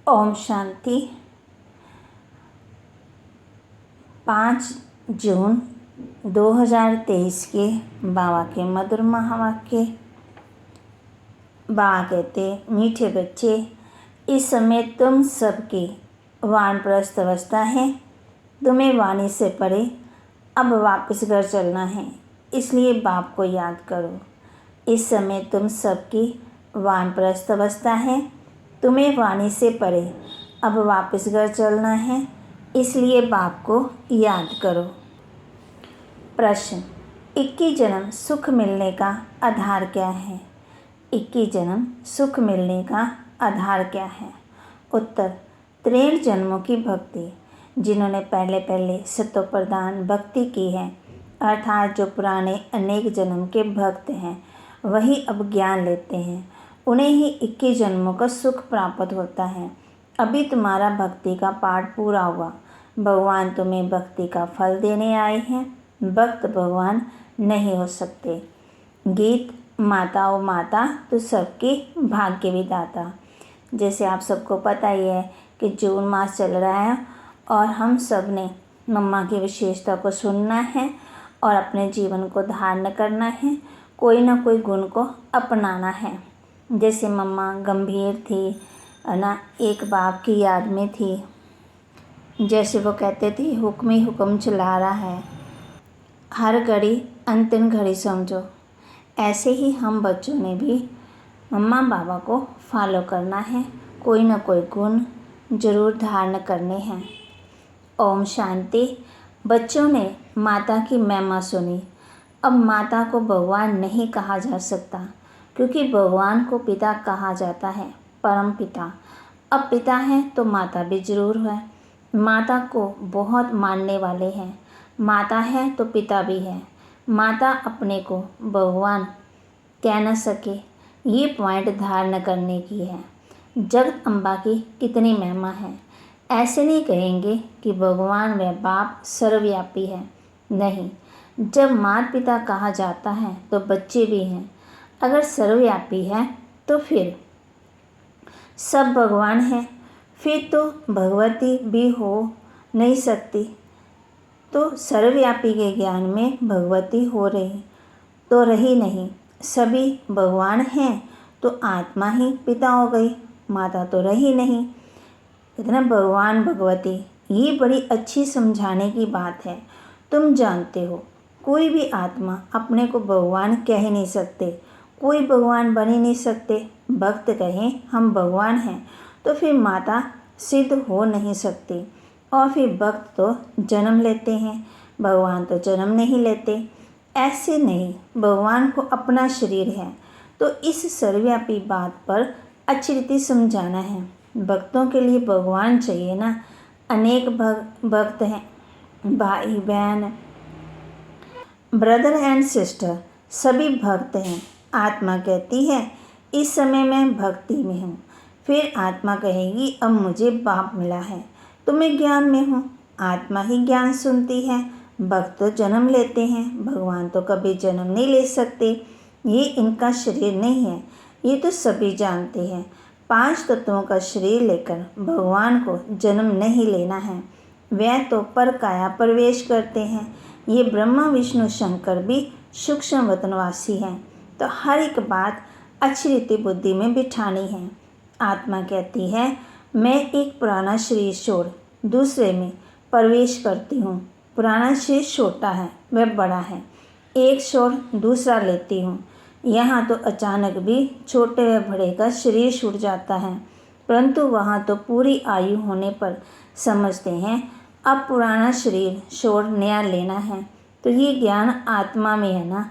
ओम शांति। 5 जून 2023 के बाबा के मधुर महावाक्य। बाबा कहते, मीठे बच्चे, इस समय तुम सबकी वानप्रस्थ अवस्था है। तुम्हें वाणी से परे अब वापस घर चलना है, इसलिए बाप को याद करो। इस समय तुम सबकी वानप्रस्थ अवस्था है। तुम्हें वाणी से परे अब वापस घर चलना है, इसलिए बाप को याद करो। प्रश्न, 21 जन्म सुख मिलने का आधार क्या है? 21 जन्म सुख मिलने का आधार क्या है? उत्तर, 63 जन्मों की भक्ति। जिन्होंने पहले सतो प्रधान भक्ति की है, अर्थात जो पुराने अनेक जन्म के भक्त हैं, वही अब ज्ञान लेते हैं। उन्हें ही 21 जन्मों का सुख प्राप्त होता है। अभी तुम्हारा भक्ति का पाठ पूरा हुआ। भगवान तुम्हें भक्ति का फल देने आए हैं। भक्त भगवान नहीं हो सकते। गीत, माता ओ माता तो सबके भाग्य विधाता। जैसे आप सबको पता ही है कि जून मास चल रहा है और हम सब ने मम्मा की विशेषता को सुनना है और अपने जीवन को धारण करना है। कोई ना कोई गुण को अपनाना है। जैसे मम्मा गंभीर थी ना, एक बाप की याद में थी। जैसे वो कहते थे, हुक्म ही हुक्म चला रहा है, हर घड़ी अंतिम घड़ी समझो। ऐसे ही हम बच्चों ने भी मम्मा बाबा को फॉलो करना है। कोई ना कोई गुण जरूर धारण करने हैं। ओम शांति। बच्चों ने माता की महिमा सुनी। अब माता को भगवान नहीं कहा जा सकता, क्योंकि भगवान को पिता कहा जाता है, परम पिता। अब पिता है तो माता भी जरूर है। माता को बहुत मानने वाले हैं। माता है तो पिता भी है। माता अपने को भगवान कह न सके, ये पॉइंट धारण करने की है। जगदम्बा की कितनी महिमा है। ऐसे नहीं कहेंगे कि भगवान व बाप सर्वव्यापी है। नहीं, जब माता पिता कहा जाता है तो बच्चे भी हैं। अगर सर्वव्यापी है तो फिर सब भगवान है। फिर तो भगवती भी हो नहीं सकती। तो सर्वव्यापी के ज्ञान में भगवती हो रही तो रही नहीं। सभी भगवान हैं तो आत्मा ही पिता हो गई, माता तो रही नहीं। इतना भगवान भगवती, ये बड़ी अच्छी समझाने की बात है। तुम जानते हो, कोई भी आत्मा अपने को भगवान कह ही नहीं सकते। कोई भगवान बन ही नहीं सकते। भक्त कहें हम भगवान हैं तो फिर माता सिद्ध हो नहीं सकती। और फिर भक्त तो जन्म लेते हैं, भगवान तो जन्म नहीं लेते। ऐसे नहीं, भगवान को अपना शरीर है। तो इस सर्वव्यापी बात पर अच्छी रीति समझाना है। भक्तों के लिए भगवान चाहिए ना। अनेक भक्त हैं, भाई बहन, ब्रदर एंड सिस्टर, सभी भक्त हैं। आत्मा कहती है इस समय मैं भक्ति में हूँ। फिर आत्मा कहेगी अब मुझे बाप मिला है तो मैं ज्ञान में हूँ। आत्मा ही ज्ञान सुनती है। भक्त तो जन्म लेते हैं, भगवान तो कभी जन्म नहीं ले सकते। ये इनका शरीर नहीं है, ये तो सभी जानते हैं। 5 तत्वों का शरीर लेकर भगवान को जन्म नहीं लेना है। वह तो पर काया प्रवेश करते हैं। ये ब्रह्मा विष्णु शंकर भी सूक्ष्म वतनवासी हैं। तो हर एक बात अच्छी रीति बुद्धि में बिठानी है। आत्मा कहती है मैं एक पुराना शरीर छोड़ दूसरे में प्रवेश करती हूँ। पुराना शरीर छोटा है, वह बड़ा है। एक छोड़ दूसरा लेती हूँ। यहाँ तो अचानक भी छोटे व बड़े का शरीर छूट जाता है, परंतु वहाँ तो पूरी आयु होने पर समझते हैं अब पुराना शरीर छोड़ नया लेना है। तो ये ज्ञान आत्मा में है ना।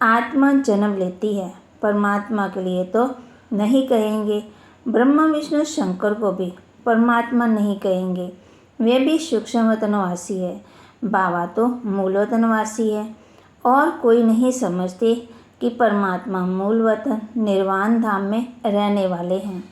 आत्मा जन्म लेती है, परमात्मा के लिए तो नहीं कहेंगे। ब्रह्मा विष्णु शंकर को भी परमात्मा नहीं कहेंगे, वे भी सूक्ष्म वतनवासी है। बाबा तो मूल वतनवासी है। और कोई नहीं समझते कि परमात्मा मूल वतन निर्वाण धाम में रहने वाले हैं।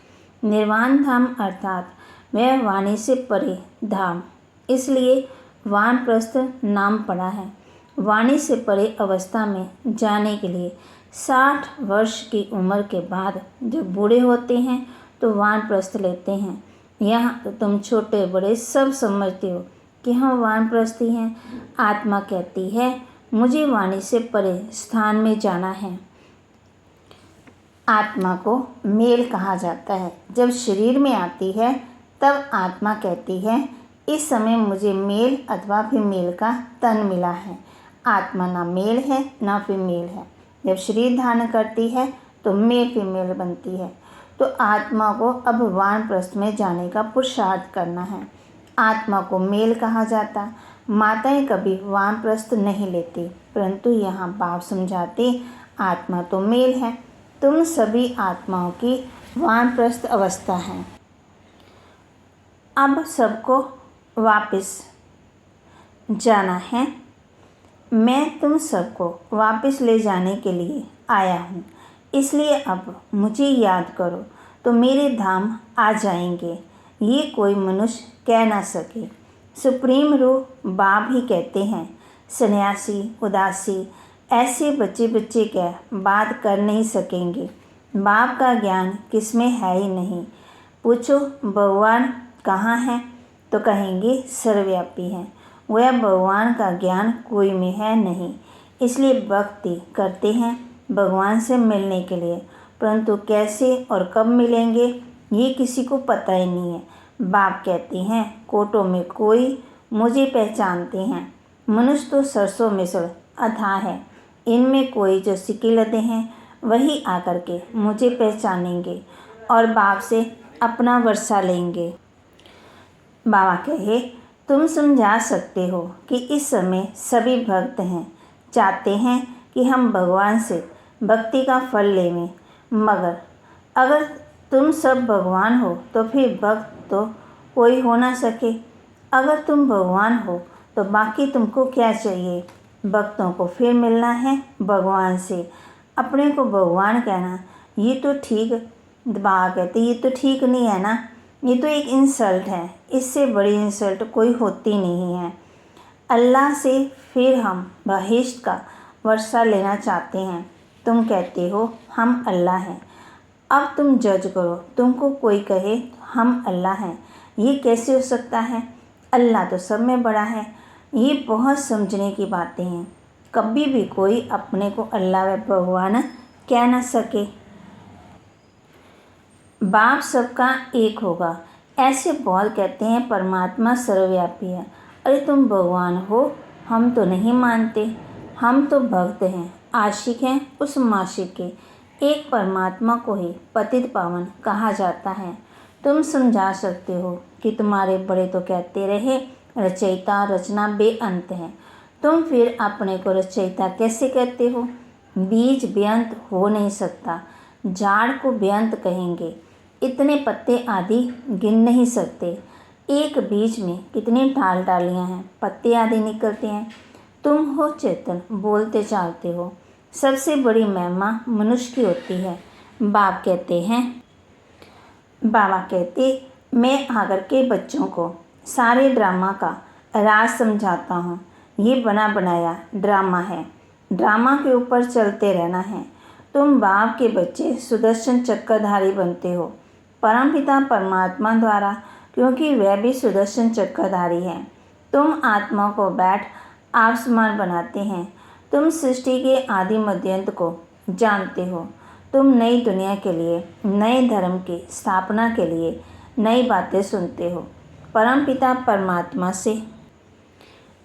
निर्वाण धाम अर्थात वह वाणी से परे धाम, इसलिए वानप्रस्थ नाम पड़ा है। वाणी से परे अवस्था में जाने के लिए 60 वर्ष की उम्र के बाद जब बूढ़े होते हैं तो वानप्रस्थ लेते हैं। यहाँ तो तुम छोटे बड़े सब समझते हो कि हम वानप्रस्थी हैं। आत्मा कहती है मुझे वाणी से परे स्थान में जाना है। आत्मा को मेल कहा जाता है। जब शरीर में आती है तब आत्मा कहती है इस समय मुझे मेल अथवा फीमेल का तन मिला है। आत्मा ना मेल है ना फीमेल है। जब शरीर धारण करती है तो मेल फीमेल बनती है। तो आत्मा को अब वानप्रस्थ में जाने का पुरुषार्थ करना है। आत्मा को मेल कहा जाता। माताएं कभी वानप्रस्थ नहीं लेती, परंतु यहाँ बाप समझाते आत्मा तो मेल है। तुम सभी आत्माओं की वानप्रस्थ अवस्था है। अब सबको वापस जाना है। मैं तुम सबको वापस ले जाने के लिए आया हूँ, इसलिए अब मुझे याद करो तो मेरे धाम आ जाएंगे। ये कोई मनुष्य कह ना सके। सुप्रीम रूह बाप ही कहते हैं। सन्यासी उदासी ऐसे बच्चे बच्चे कह बात कर नहीं सकेंगे। बाप का ज्ञान किसमें है ही नहीं। पूछो भगवान कहाँ है तो कहेंगे सर्वव्यापी हैं। वह भगवान का ज्ञान कोई में है नहीं, इसलिए भक्ति करते हैं भगवान से मिलने के लिए, परंतु कैसे और कब मिलेंगे ये किसी को पता ही नहीं है। बाप कहते हैं कोटों में कोई मुझे पहचानते हैं। मनुष्य तो सरसों मिसल अथाह है, इनमें कोई जो सिकिलते हैं वही आकर के मुझे पहचानेंगे और बाप से अपना वर्षा लेंगे। बाबा कहे तुम समझा सकते हो कि इस समय सभी भक्त हैं, चाहते हैं कि हम भगवान से भक्ति का फल लें, मगर अगर तुम सब भगवान हो तो फिर भक्त तो कोई हो ना सके। अगर तुम भगवान हो तो बाकी तुमको क्या चाहिए। भक्तों को फिर मिलना है भगवान से। अपने को भगवान कहना ये तो ठीक, बाबा कहते ये तो ठीक नहीं है ना, ये तो एक इंसल्ट है। इससे बड़ी इंसल्ट कोई होती नहीं है। अल्लाह से फिर हम बहिश्त का वर्षा लेना चाहते हैं। तुम कहते हो हम अल्लाह हैं। अब तुम जज करो। तुमको कोई कहे हम अल्लाह हैं, ये कैसे हो सकता है। अल्लाह तो सब में बड़ा है। ये बहुत समझने की बातें हैं। कभी भी कोई अपने को अल्लाह व भगवान कह ना सके। बाप सबका एक होगा। ऐसे बहुत कहते हैं परमात्मा सर्वव्यापी है। अरे तुम भगवान हो, हम तो नहीं मानते। हम तो भक्त हैं, आशिक हैं उस माशिक के। एक परमात्मा को ही पतित पावन कहा जाता है। तुम समझा सकते हो कि तुम्हारे बड़े तो कहते रहे रचयिता रचना बेअंत है। तुम फिर अपने को रचयिता कैसे कहते हो। बीज बेअंत हो नहीं सकता। झाड़ को बेअंत कहेंगे। इतने पत्ते आदि गिन नहीं सकते। एक बीज में कितनी डालियाँ हैं, पत्ते आदि निकलते हैं। तुम हो चेतन, बोलते चालते हो। सबसे बड़ी महिमा मनुष्य की होती है। बाबा कहते मैं आकर के बच्चों को सारे ड्रामा का राज समझाता हूँ। ये बना बनाया ड्रामा है। ड्रामा के ऊपर चलते रहना है। तुम बाप के बच्चे सुदर्शन चक्रधारी बनते हो परमपिता परमात्मा द्वारा, क्योंकि वह भी सुदर्शन चक्रधारी है। तुम आत्मा को बैठ आप समान बनाते हैं। तुम सृष्टि के आदि मध्यंत को जानते हो। तुम नई दुनिया के लिए, नए धर्म की स्थापना के लिए नई बातें सुनते हो। परमपिता परमात्मा से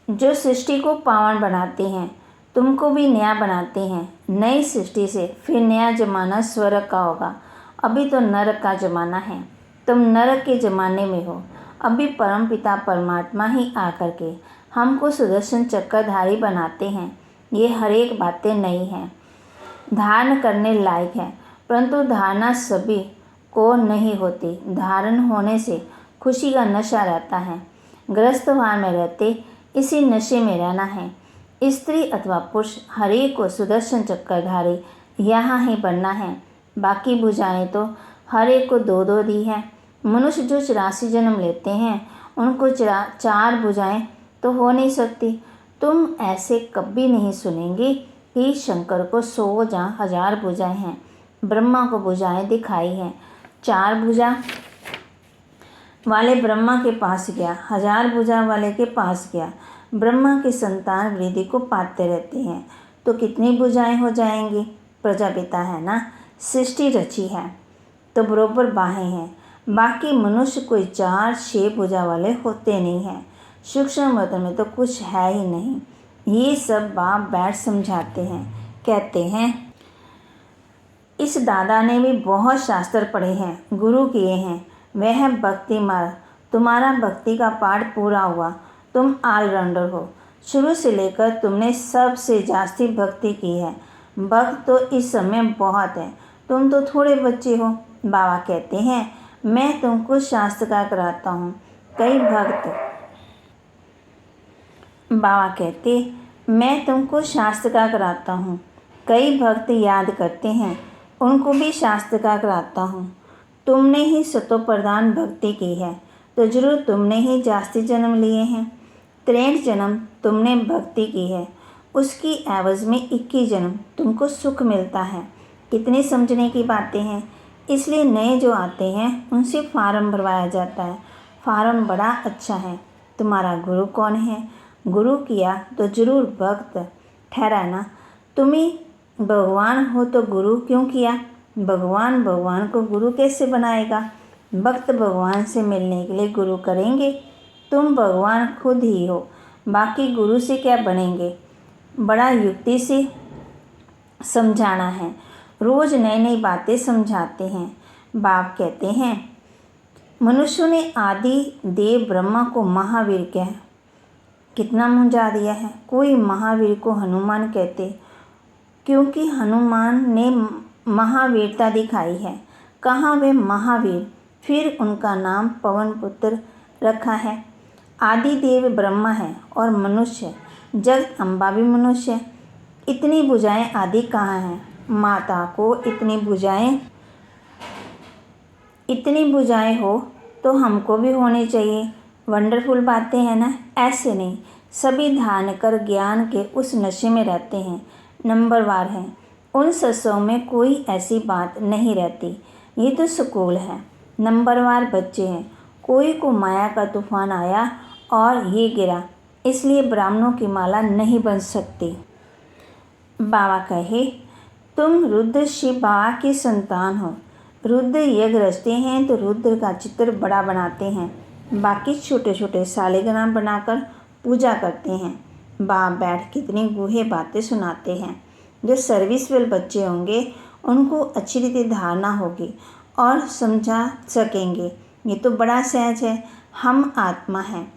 जो सृष्टि को पावन बनाते हैं, तुमको भी नया बनाते हैं। नई सृष्टि से फिर नया जमाना स्वर्ग का होगा। अभी तो नरक का ज़माना है। तुम नरक के ज़माने में हो। अभी परमपिता परमात्मा ही आकर के हमको सुदर्शन चक्रधारी बनाते हैं। ये हर एक बातें नई हैं, धारण करने लायक है, परंतु धारणा सभी को नहीं होती। धारण होने से खुशी का नशा रहता है। ग्रस्तवान में रहते इसी नशे में रहना है। स्त्री अथवा पुरुष हर एक को सुदर्शन चक्रधारी यहाँ ही बनना है। बाकी भुजाएं तो हर एक को दो दो दी है। मनुष्य जो 84 जन्म लेते हैं उनको 4 भुजाएं तो हो नहीं सकती। तुम ऐसे कभी नहीं सुनेंगे कि शंकर को 100 या 1000 भुजाएं हैं। ब्रह्मा को भुजाएं दिखाई हैं। 4 भुजा वाले ब्रह्मा के पास गया, 1000 भुजा वाले के पास गया। ब्रह्मा की संतान वृद्धि को पाते रहते हैं तो कितनी भुजाएं हो जाएंगी? प्रजापिता है ना, सृष्टि रची है तो बरोबर बाहें हैं। बाकी मनुष्य कोई 4-6 भुजा वाले होते नहीं हैं। सूक्ष्म वतन में तो कुछ है ही नहीं। ये सब बाप बैठ समझाते हैं, कहते हैं इस दादा ने भी बहुत शास्त्र पढ़े हैं, गुरु किए हैं, वह है भक्ति मार्ग। तुम्हारा भक्ति का पाठ पूरा हुआ, तुम ऑलराउंडर हो। शुरू से लेकर तुमने सबसे जास्ती भक्ति की है। भक्त तो इस समय बहुत है, तुम तो थोड़े बच्चे हो। बाबा कहते हैं मैं तुमको शास्त्र का कराता हूँ। कई भक्त बाबा कहते मैं तुमको शास्त्र का कराता हूँ। कई भक्त याद करते हैं, उनको भी शास्त्र का कराता हूँ। तुमने ही सतो प्रधान भक्ति की है तो जरूर तुमने ही जास्ती जन्म लिए हैं। 63 जन्म तुमने भक्ति की है, उसकी एवज में 21 जन्म तुमको सुख मिलता है। कितनी समझने की बातें हैं। इसलिए नए जो आते हैं उनसे फार्म भरवाया जाता है। फार्म बड़ा अच्छा है। तुम्हारा गुरु कौन है? गुरु किया तो जरूर भक्त ठहरा ना। तुम ही भगवान हो तो गुरु क्यों किया? भगवान भगवान को गुरु कैसे बनाएगा? भक्त भगवान से मिलने के लिए गुरु करेंगे। तुम भगवान खुद ही हो, बाकी गुरु से क्या बनेंगे? बड़ा युक्ति से समझाना है। रोज़ नई नई बातें समझाते हैं। बाप कहते हैं मनुष्यों ने आदि देव ब्रह्मा को महावीर कहा, कितना मुंजा दिया है। कोई महावीर को हनुमान कहते, क्योंकि हनुमान ने महावीरता दिखाई है। कहाँ वे महावीर? फिर उनका नाम पवन पुत्र रखा है। आदि देव ब्रह्मा है और मनुष्य, जगत अम्बा भी मनुष्य है। इतनी भुजाएं आदि कहाँ हैं? माता को इतनी भुजाएं हो तो हमको भी होनी चाहिए। वंडरफुल बातें हैं ना। ऐसे नहीं, सभी धारण कर ज्ञान के उस नशे में रहते हैं, नंबरवार हैं। उन सत्सों में कोई ऐसी बात नहीं रहती। ये तो स्कूल है, नंबरवार बच्चे हैं। कोई को माया का तूफान आया और ये गिरा, इसलिए ब्राह्मणों की माला नहीं बन सकती। बाबा कहे तुम रुद्र शिव बाबा की संतान हो। रुद्र यज्ञ रचते हैं तो रुद्र का चित्र बड़ा बनाते हैं, बाकी छोटे छोटे सालिग्राम बनाकर पूजा करते हैं। बाप बैठ कितनी गूढ़े बातें सुनाते हैं। जो सर्विसफुल बच्चे होंगे उनको अच्छी रीति धारणा होगी और समझा सकेंगे। ये तो बड़ा सहज है। हम आत्मा हैं,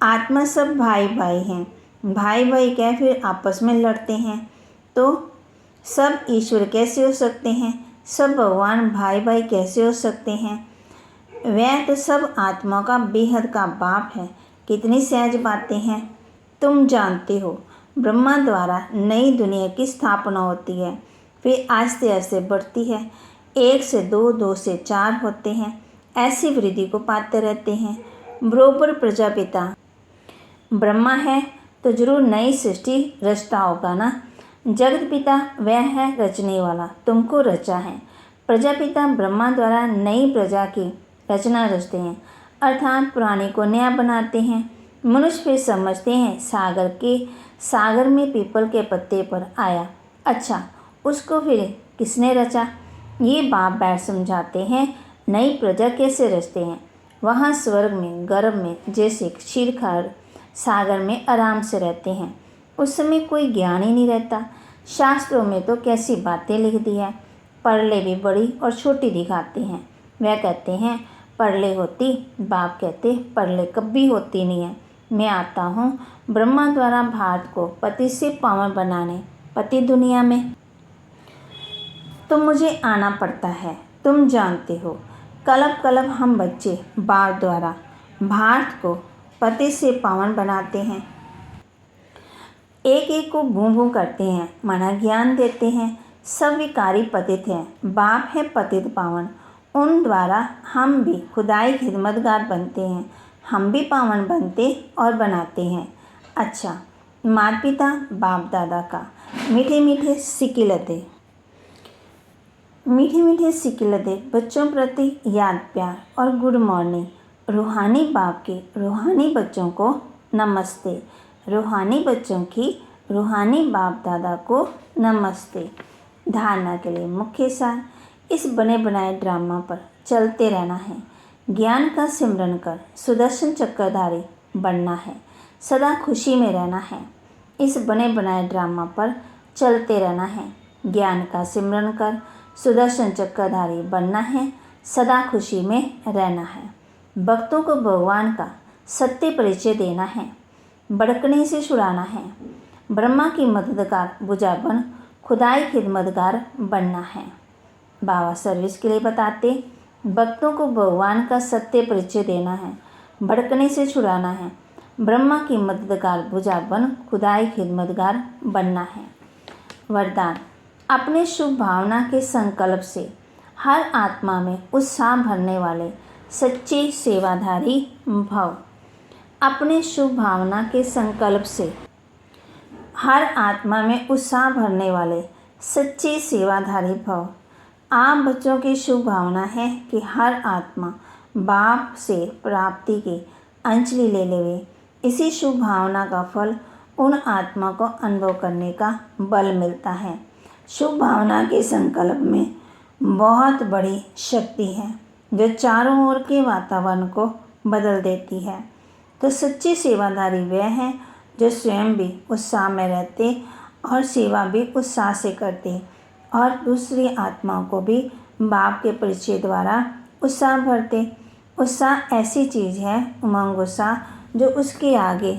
आत्मा सब भाई भाई हैं। भाई भाई क्या फिर आपस में लड़ते हैं तो सब ईश्वर कैसे हो सकते हैं? सब भगवान भाई भाई कैसे हो सकते हैं? वह तो सब आत्मा का बेहद का बाप है। कितनी सहज बातें हैं। तुम जानते हो ब्रह्मा द्वारा नई दुनिया की स्थापना होती है, फिर आस्ते आस्ते बढ़ती है। 1 से 2, 2 से 4 होते हैं। ऐसी वृद्धि को पाते रहते हैं। बरोबर प्रजापिता ब्रह्मा है तो जरूर नई सृष्टि रचता होगा ना। जगत पिता वह है रचने वाला, तुमको रचा है। प्रजापिता ब्रह्मा द्वारा नई प्रजा की रचना रचते हैं, अर्थात पुराने को नया बनाते हैं। मनुष्य फिर समझते हैं सागर में पीपल के पत्ते पर आया। अच्छा, उसको फिर किसने रचा? ये बाप बैठ समझाते हैं नई प्रजा कैसे रचते हैं। वहाँ स्वर्ग में गर्भ में जैसे क्षीरखार सागर में आराम से रहते हैं। उस समय कोई ज्ञान ही नहीं रहता। शास्त्रों में तो कैसी बातें लिख दी है। परले भी बड़ी और छोटी दिखाते हैं। वह कहते हैं परले होती, बाप कहते परले कभी होती नहीं है। मैं आता हूँ ब्रह्मा द्वारा भारत को पति से पावन बनाने। पति दुनिया में तो मुझे आना पड़ता है, तुम जानते हो। कलप कलप हम बच्चे बाप द्वारा भारत को पति से पावन बनाते हैं। एक एक को भूं भूं करते हैं, मना ज्ञान देते हैं। सब विकारी पतित हैं, बाप है पतित पावन। उन द्वारा हम भी खुदाई खिदमतगार बनते हैं। हम भी पावन बनते और बनाते हैं। अच्छा, माता पिता बाप दादा का मीठे मीठे सिकिलते बच्चों प्रति याद प्यार और गुड मॉर्निंग। रूहानी बाप के रूहानी बच्चों को नमस्ते। रूहानी बच्चों की रूहानी बाप दादा को नमस्ते। धारणा के लिए मुख्य सार, इस बने बनाए ड्रामा पर चलते रहना है। ज्ञान का सिमरन कर सुदर्शन चक्रधारी बनना है। सदा खुशी में रहना है। इस बने बनाए ड्रामा पर चलते रहना है। ज्ञान का सिमरन कर सुदर्शन चक्रधारी बनना है। सदा खुशी में रहना है। भक्तों को भगवान का सत्य परिचय देना है। भड़कने से छुड़ाना है। ब्रह्मा की मददगार भुजा बन खुदाई खिदमतगार बनना है। बाबा सर्विस के लिए बताते, भक्तों को भगवान का सत्य परिचय देना है। भड़कने से छुड़ाना है। ब्रह्मा की मददगार भुजा बन खुदाई खिदमतगार बनना है। वरदान, अपने शुभ भावना के संकल्प से हर आत्मा में उत्साह भरने वाले सच्चे सेवाधारी भव। अपने शुभ भावना के संकल्प से हर आत्मा में उत्साह भरने वाले सच्चे सेवाधारी भव। आप बच्चों की शुभ भावना है कि हर आत्मा बाप से प्राप्ति की अंजलि ले लेवे। इसी शुभ भावना का फल उन आत्मा को अनुभव करने का बल मिलता है। शुभ भावना के संकल्प में बहुत बड़ी शक्ति है जो चारों ओर के वातावरण को बदल देती है। तो सच्चे सेवाधारी वे हैं जो स्वयं भी उत्साह में रहते और सेवा भी उत्साह से करते और दूसरी आत्माओं को भी बाप के परिचय द्वारा उत्साह भरते। उत्साह ऐसी चीज़ है, उमंग उत्साह जो उसके आगे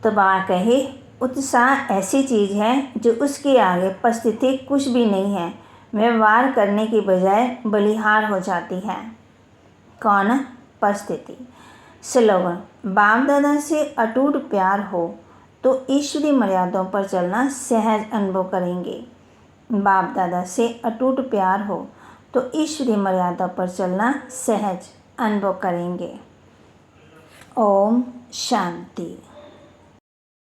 तबाह कहे, उत्साह ऐसी चीज़ है जो उसके आगे परिस्थिति कुछ भी नहीं है। वह वार करने की बजाय बलिहार हो जाती है। कौन? परिस्थिति। स्लोगन, बाप दादा से अटूट प्यार हो तो ईश्वरीय मर्यादाओं पर चलना सहज अनुभव करेंगे। बाप दादा से अटूट प्यार हो तो ईश्वरीय मर्यादा पर चलना सहज अनुभव करेंगे। ओम शांति।